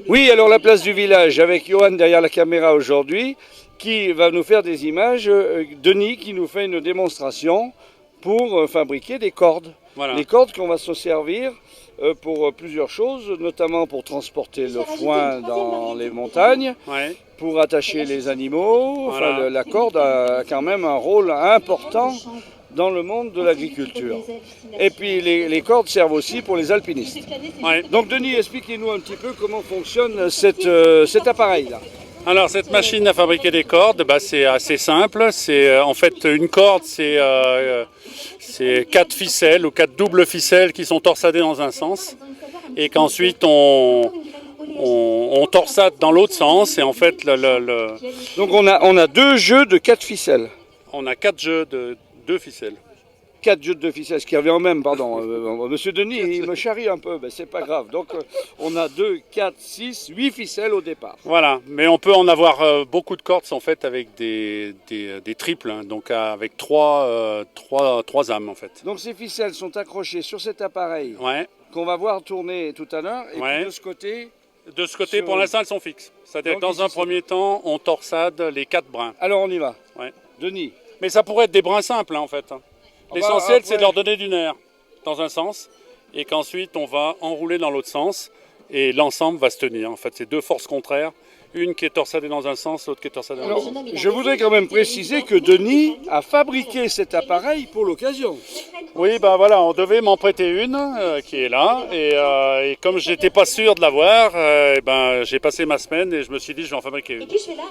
Oui, alors la place du village avec Johan derrière la caméra aujourd'hui qui va nous faire des images. Denis qui nous fait une démonstration pour fabriquer des cordes. Voilà. Les cordes qu'on va se servir pour plusieurs choses, notamment pour transporter le foin dans les montagnes, Ouais. pour attacher les animaux. Voilà. Enfin, la corde a quand même un rôle important dans le monde de l'agriculture. Et puis les cordes servent aussi pour les alpinistes. Ouais. Donc Denis, expliquez-nous un petit peu comment fonctionne cet appareil-là. Alors cette machine à fabriquer des cordes, c'est assez simple. C'est en fait une corde, c'est 4 ficelles ou 4 doubles ficelles qui sont torsadées dans un sens et qu'ensuite on torsade dans l'autre sens. Et en fait Donc on a 2 jeux de 4 ficelles. On a 4 jeux de 2 ficelles. 4 jeux de ficelles, ce qui revient au même, pardon. Monsieur Denis, il me charrie un peu, c'est pas grave. Donc on a 2, 4, 6, 8 ficelles au départ. Voilà, mais on peut en avoir beaucoup de cordes sont faites avec des triples, hein, donc avec 3 âmes en fait. Donc ces ficelles sont accrochées sur cet appareil Ouais. qu'on va voir tourner tout à l'heure. Et Ouais. puis de ce côté... De ce côté, pour l'instant, elles sont fixes. C'est-à-dire que dans un premier temps, on torsade les 4 brins. Alors on y va. Ouais. Denis. Mais ça pourrait être des brins simples, hein, en fait. L'essentiel, c'est de leur donner du nerf dans un sens et qu'ensuite, on va enrouler dans l'autre sens et l'ensemble va se tenir. En fait, c'est 2 forces contraires. Une qui est torsadée dans un sens, l'autre qui est torsadée dans l'autre. Je voudrais quand même préciser que Denis a fabriqué cet appareil pour l'occasion. Oui, ben voilà, on devait m'en prêter une qui est là. Et comme je n'étais pas sûr de l'avoir, j'ai passé ma semaine et je me suis dit je vais en fabriquer une.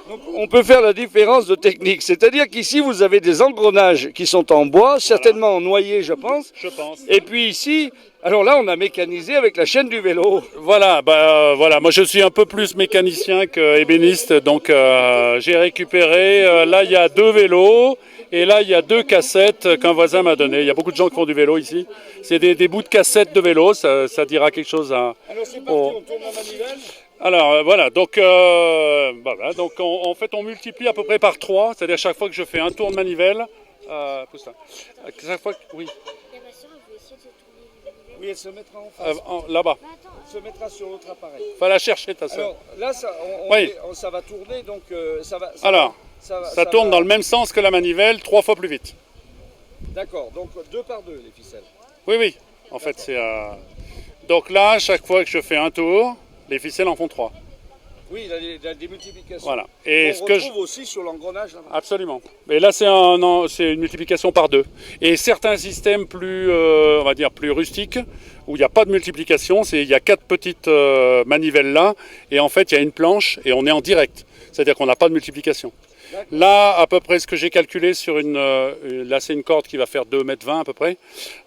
Donc, on peut faire la différence de technique. C'est-à-dire qu'ici, vous avez des engrenages qui sont en bois, certainement en noyer, je pense. Je pense. Et puis ici... Alors là, on a mécanisé avec la chaîne du vélo. Voilà, moi je suis un peu plus mécanicien qu'ébéniste, donc j'ai récupéré, là il y a 2 vélos, et là il y a 2 cassettes qu'un voisin m'a donné. Il y a beaucoup de gens qui font du vélo ici. C'est des bouts de cassettes de vélo, ça dira quelque chose à... Alors c'est parti, on tourne la manivelle. Alors voilà, donc en fait on multiplie à peu près par 3, c'est-à-dire chaque fois que je fais un tour de manivelle, chaque fois que, oui. Oui, elle se mettra en face. Là-bas. Elle se mettra sur l'autre appareil. Va la chercher ta soeur. Alors là, ça va tourner, donc ça tourne dans le même sens que la manivelle, 3 fois plus vite. D'accord, donc 2 par 2 les ficelles. Oui. En fait, c'est... Donc là, chaque fois que je fais un tour, les ficelles en font 3. Oui, il y a des multiplications. Voilà. Et on retrouve aussi sur l'engrenage là-bas. Absolument. Mais là, c'est une multiplication par 2. Et certains systèmes plus, on va dire, plus rustiques, où il n'y a pas de multiplication, il y a 4 petites manivelles là, et en fait, il y a une planche, et on est en direct. C'est-à-dire qu'on n'a pas de multiplication. Là, à peu près ce que j'ai calculé sur là, c'est une corde qui va faire 2,20 m à peu près.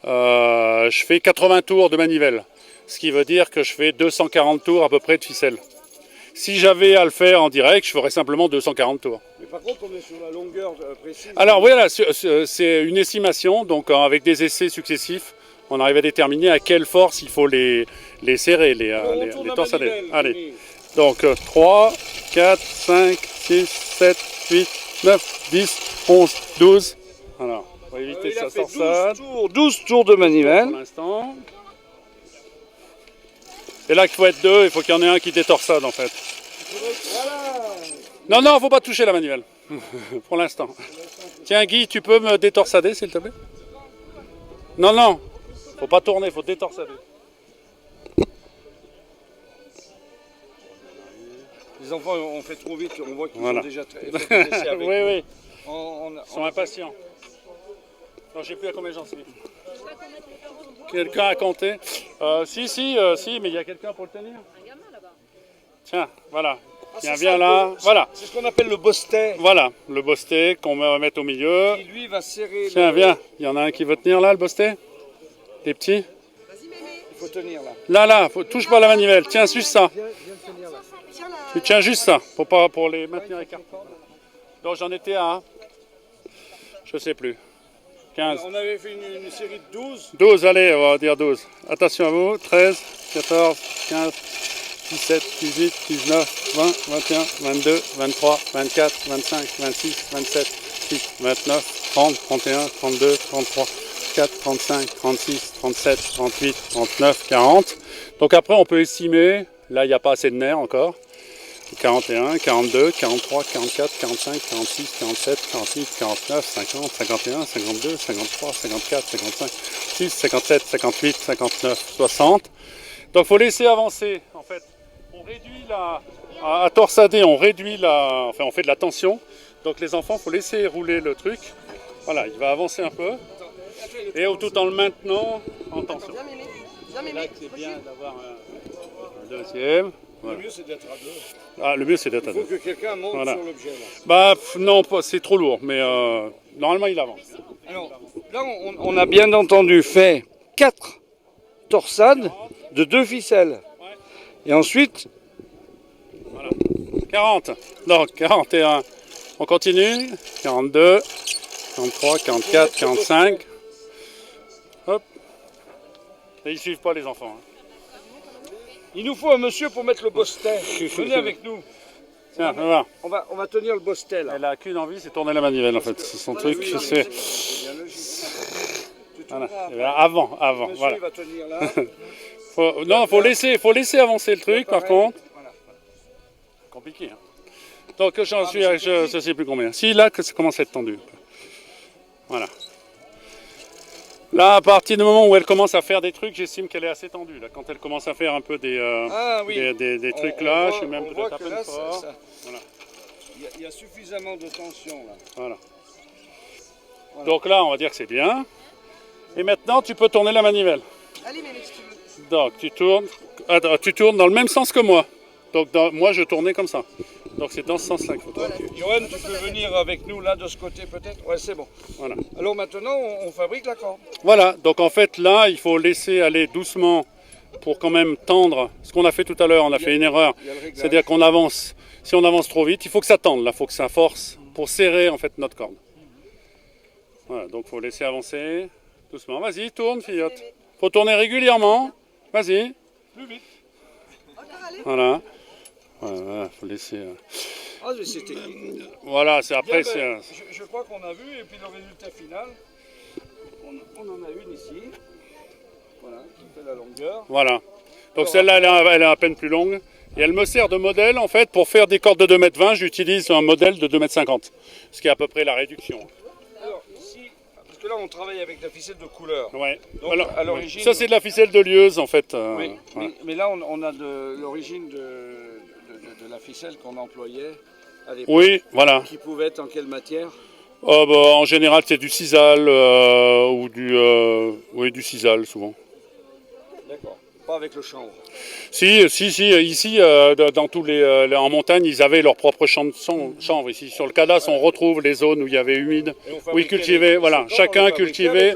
Je fais 80 tours de manivelle. Ce qui veut dire que je fais 240 tours à peu près de ficelle. Si j'avais à le faire en direct, je ferais simplement 240 tours. Mais par contre, on est sur la longueur précise. Alors voilà, c'est une estimation, donc avec des essais successifs, on arrive à déterminer à quelle force il faut les serrer, les torsadés. Allez, donc 3, 4, 5, 6, 7, 8, 9, 10, 11, 12. Alors, on va éviter que ça torsade. 12 tours de manivelle. Pour l'instant. C'est là qu'il faut être 2, il faut qu'il y en ait un qui détorsade en fait. Voilà. Non, faut pas toucher la manivelle, pour l'instant. Tiens Guy, tu peux me détorsader s'il te plaît? Non, faut pas tourner, faut détorsader. Les enfants ont fait trop vite, on voit qu'ils sont déjà très pressés avec Oui. Ils sont impatients. Non, je sais plus à combien j'en suis. Quelqu'un a compté? Si, mais il y a quelqu'un pour le tenir. Tiens, voilà. Tiens, viens là. Voilà. C'est ce qu'on appelle le bostet. Voilà, le bostet qu'on va mettre au milieu. Qui lui va serrer. Tiens, viens. Il y en a un qui veut tenir là, le bostet? Les petits? Vas-y, mémé. Il faut tenir là. Là, touche pas la manivelle. Tiens, juste ça. Viens tenir là. Tu tiens juste ça, pour les maintenir écartés. Donc j'en étais à, je sais plus, 15. On avait fait une série de 12. 12, allez, on va dire 12. Attention à vous, 13, 14, 15, 17, 18, 19, 20, 21, 22, 23, 24, 25, 26, 27, 28, 29, 30, 31, 32, 33, 34, 35, 36, 37, 38, 39, 40. Donc après on peut estimer, là il n'y a pas assez de nerfs encore. 41, 42, 43, 44, 45, 46, 47, 48, 49, 50, 51, 52, 53, 54, 55, 56, 57, 58, 59, 60. Donc il faut laisser avancer. En fait, on réduit à torsader, on réduit enfin on fait de la tension. Donc les enfants, il faut laisser rouler le truc. Voilà, il va avancer un peu. Et tout en le maintenant en tension. Là, c'est bien d'avoir un deuxième. Voilà. Le mieux c'est d'être à deux. Ah, le mieux c'est d'être à Il deux. faut que quelqu'un monte Voilà. sur l'objet. Bah non, c'est trop lourd, mais normalement il avance. Alors, là, on a bien entendu fait 4 torsades de 2 ficelles. Et ensuite, Voilà. 40. Donc 41. On continue. 42, 43, 44, 45. Hop. Et ils suivent pas les enfants. Hein. il nous faut un monsieur pour mettre le bostet. Venez avec nous. Tiens, voilà. On va tenir le bostet là. Elle a qu'une envie, c'est tourner la manivelle en fait. C'est son truc. C'est bien logique. voilà. Avant, Le monsieur voilà. il va tenir là. Non, faut laisser avancer le truc par contre. Voilà. Compliqué. Hein. Donc j'en suis, je ne sais plus combien. Si là, que ça commence à être tendu. Voilà. Là, à partir du moment où elle commence à faire des trucs, j'estime qu'elle est assez tendue. Là, quand elle commence à faire un peu des trucs là, je suis même peut-être à peine fort. Voilà. Il y a suffisamment de tension là. Voilà. Donc là, on va dire que c'est bien. Et maintenant, tu peux tourner la manivelle. Allez, mais si tu veux. Donc tu tournes dans le même sens que moi. Donc moi, je tournais comme ça. Donc c'est dans ce sens-là qu'il faut tourner. Johan, tu peux venir avec nous là de ce côté peut-être? Ouais, c'est bon. Voilà. Alors maintenant, on fabrique la corde. Voilà, donc en fait là, il faut laisser aller doucement pour quand même tendre. Ce qu'on a fait tout à l'heure, on a fait une erreur. C'est-à-dire qu'on avance, si on avance trop vite, il faut que ça tende, là, il faut que ça force pour serrer en fait notre corde. Voilà, donc il faut laisser avancer doucement. Vas-y, tourne, fillotte. Il faut tourner régulièrement. Vas-y. Plus vite. Voilà. Voilà, faut laisser. Ah, mais c'est technique. Voilà, c'est après. Bien, ben, C'est je crois qu'on a vu, et puis le résultat final, on en a une ici. Voilà, qui fait la longueur. Voilà. Donc celle-là, elle est à peine plus longue. Et elle me sert de modèle, en fait, pour faire des cordes de 2,20 m, j'utilise un modèle de 2,50 m. Ce qui est à peu près la réduction. Alors, ici, parce que là, on travaille avec la ficelle de couleur. Ouais. Donc, Alors, à l'origine... ça, c'est de la ficelle de lieuse, en fait. Oui, voilà. mais là, on a de l'origine de la ficelle qu'on employait à l'époque. Oui, voilà. Qui pouvait être en quelle matière? En général, c'est du sisal ou du sisal, souvent. D'accord. Pas avec le chanvre. Si, ici, dans tous en montagne, ils avaient leur propre champ de chanvre. Ici, sur le cadastre, on retrouve les zones où il y avait humide, où ils cultivaient, voilà, chacun cultivait.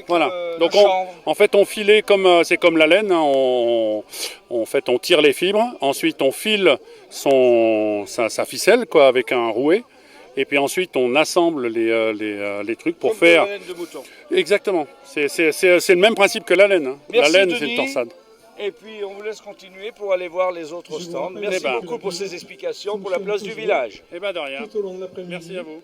Voilà. Donc, en fait, on filait comme, c'est comme la laine, hein, en fait, on tire les fibres, ensuite on file sa ficelle, quoi, avec un rouet. Et puis ensuite, on assemble les trucs pour comme faire. de la laine de mouton. Exactement. C'est le même principe que la laine. Hein. Merci, la laine, Denis. c'est une torsade. Et puis, on vous laisse continuer pour aller voir les autres stands. Merci Eh ben. beaucoup pour ces explications pour la place du village. Eh bien, de rien. Tout au long de l'après-midi. Merci à vous.